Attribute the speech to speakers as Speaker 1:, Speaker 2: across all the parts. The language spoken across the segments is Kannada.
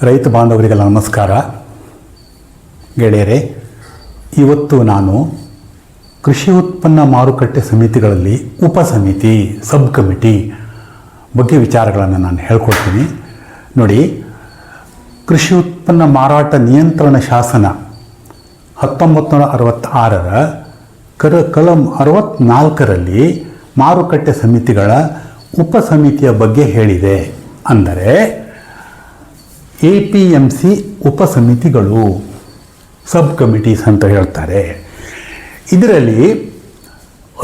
Speaker 1: ರೈತ ಬಾಂಧವರಿಗೆಲ್ಲ ನಮಸ್ಕಾರ ಗೆಳೆಯರೇ. ಇವತ್ತು ನಾನು ಕೃಷಿ ಉತ್ಪನ್ನ ಮಾರುಕಟ್ಟೆ ಸಮಿತಿಗಳಲ್ಲಿ ಉಪಸಮಿತಿ ಸಬ್ ಕಮಿಟಿ ಬಗ್ಗೆ ವಿಚಾರಗಳನ್ನು ನಾನು ಹೇಳ್ಕೊಡ್ತೀನಿ. ನೋಡಿ, ಕೃಷಿ ಉತ್ಪನ್ನ ಮಾರಾಟ ನಿಯಂತ್ರಣ ಶಾಸನ 1966ರ ಕಲಂ 64ರಲ್ಲಿ ಮಾರುಕಟ್ಟೆ ಸಮಿತಿಗಳ ಉಪಸಮಿತಿಯ ಬಗ್ಗೆ ಹೇಳಿದೆ. ಅಂದರೆ APMC ಉಪಸಮಿತಿಗಳು, ಸಬ್ ಕಮಿಟೀಸ್ ಅಂತ ಹೇಳ್ತಾರೆ. ಇದರಲ್ಲಿ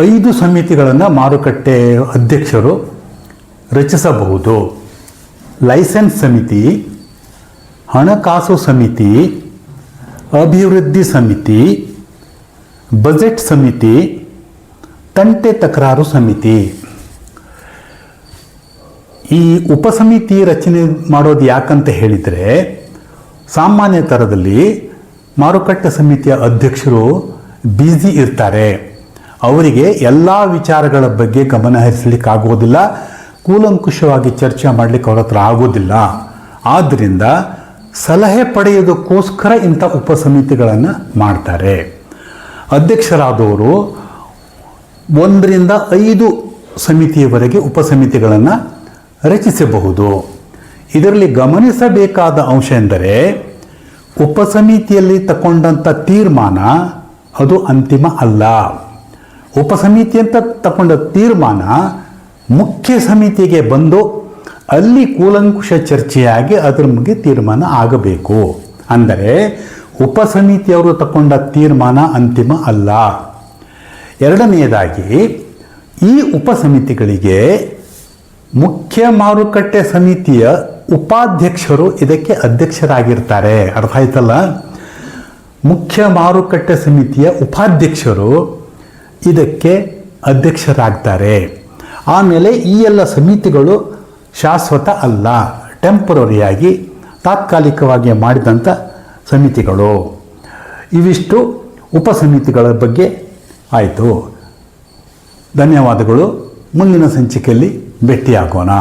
Speaker 1: 5 ಸಮಿತಿಗಳನ್ನು ಮಾರುಕಟ್ಟೆ ಅಧ್ಯಕ್ಷರು ರಚಿಸಬಹುದು. ಲೈಸೆನ್ಸ್ ಸಮಿತಿ, ಹಣಕಾಸು ಸಮಿತಿ, ಅಭಿವೃದ್ಧಿ ಸಮಿತಿ, ಬಜೆಟ್ ಸಮಿತಿ, ತಂಟೆ ತಕರಾರು ಸಮಿತಿ. ಈ ಉಪಸಮಿತಿ ರಚನೆ ಮಾಡೋದು ಯಾಕಂತ ಹೇಳಿದರೆ, ಸಾಮಾನ್ಯ ಥರದಲ್ಲಿ ಮಾರುಕಟ್ಟೆ ಸಮಿತಿಯ ಅಧ್ಯಕ್ಷರು ಬ್ಯುಸಿ ಇರ್ತಾರೆ. ಅವರಿಗೆ ಎಲ್ಲ ವಿಚಾರಗಳ ಬಗ್ಗೆ ಗಮನ ಹರಿಸಲಿಕ್ಕಾಗೋದಿಲ್ಲ, ಕೂಲಂಕುಷವಾಗಿ ಚರ್ಚೆ ಮಾಡಲಿಕ್ಕೆ ಅವ್ರ ಹತ್ರ ಆಗೋದಿಲ್ಲ. ಆದ್ದರಿಂದ ಸಲಹೆ ಪಡೆಯೋದಕ್ಕೋಸ್ಕರ ಇಂಥ ಉಪಸಮಿತಿಗಳನ್ನು ಮಾಡ್ತಾರೆ. ಅಧ್ಯಕ್ಷರಾದವರು 1ರಿಂದ 5 ಸಮಿತಿಯವರೆಗೆ ಉಪಸಮಿತಿಗಳನ್ನು ರಚಿಸಬಹುದು. ಇದರಲ್ಲಿ ಗಮನಿಸಬೇಕಾದ ಅಂಶ ಎಂದರೆ, ಉಪಸಮಿತಿಯಲ್ಲಿ ತಗೊಂಡಂಥ ತೀರ್ಮಾನ ಅದು ಅಂತಿಮ ಅಲ್ಲ. ಉಪಸಮಿತಿ ಅಂತ ತಗೊಂಡ ತೀರ್ಮಾನ ಮುಖ್ಯ ಸಮಿತಿಗೆ ಬಂದು ಅಲ್ಲಿ ಕೂಲಂಕುಷ ಚರ್ಚೆಯಾಗಿ ಅದರ ಬಗ್ಗೆ ತೀರ್ಮಾನ ಆಗಬೇಕು. ಅಂದರೆ ಉಪಸಮಿತಿಯವರು ತಗೊಂಡ ತೀರ್ಮಾನ ಅಂತಿಮ ಅಲ್ಲ. ಎರಡನೆಯದಾಗಿ, ಈ ಉಪಸಮಿತಿಗಳಿಗೆ ಮುಖ್ಯ ಮಾರುಕಟ್ಟೆ ಸಮಿತಿಯ ಉಪಾಧ್ಯಕ್ಷರು ಇದಕ್ಕೆ ಅಧ್ಯಕ್ಷರಾಗಿರ್ತಾರೆ. ಅರ್ಥ ಆಯ್ತಲ್ಲ? ಮುಖ್ಯ ಮಾರುಕಟ್ಟೆ ಸಮಿತಿಯ ಉಪಾಧ್ಯಕ್ಷರು ಇದಕ್ಕೆ ಅಧ್ಯಕ್ಷರಾಗ್ತಾರೆ. ಆಮೇಲೆ ಈ ಎಲ್ಲ ಸಮಿತಿಗಳು ಶಾಶ್ವತ ಅಲ್ಲ, ಟೆಂಪರರಿಯಾಗಿ ತಾತ್ಕಾಲಿಕವಾಗಿ ಮಾಡಿದಂಥ ಸಮಿತಿಗಳು. ಇವಿಷ್ಟು ಉಪಸಮಿತಿಗಳ ಬಗ್ಗೆ ಆಯಿತು. ಧನ್ಯವಾದಗಳು. ಮುಂದಿನ ಸಂಚಿಕೆಯಲ್ಲಿ ಭೇಟಿಯಾಗೋಣ.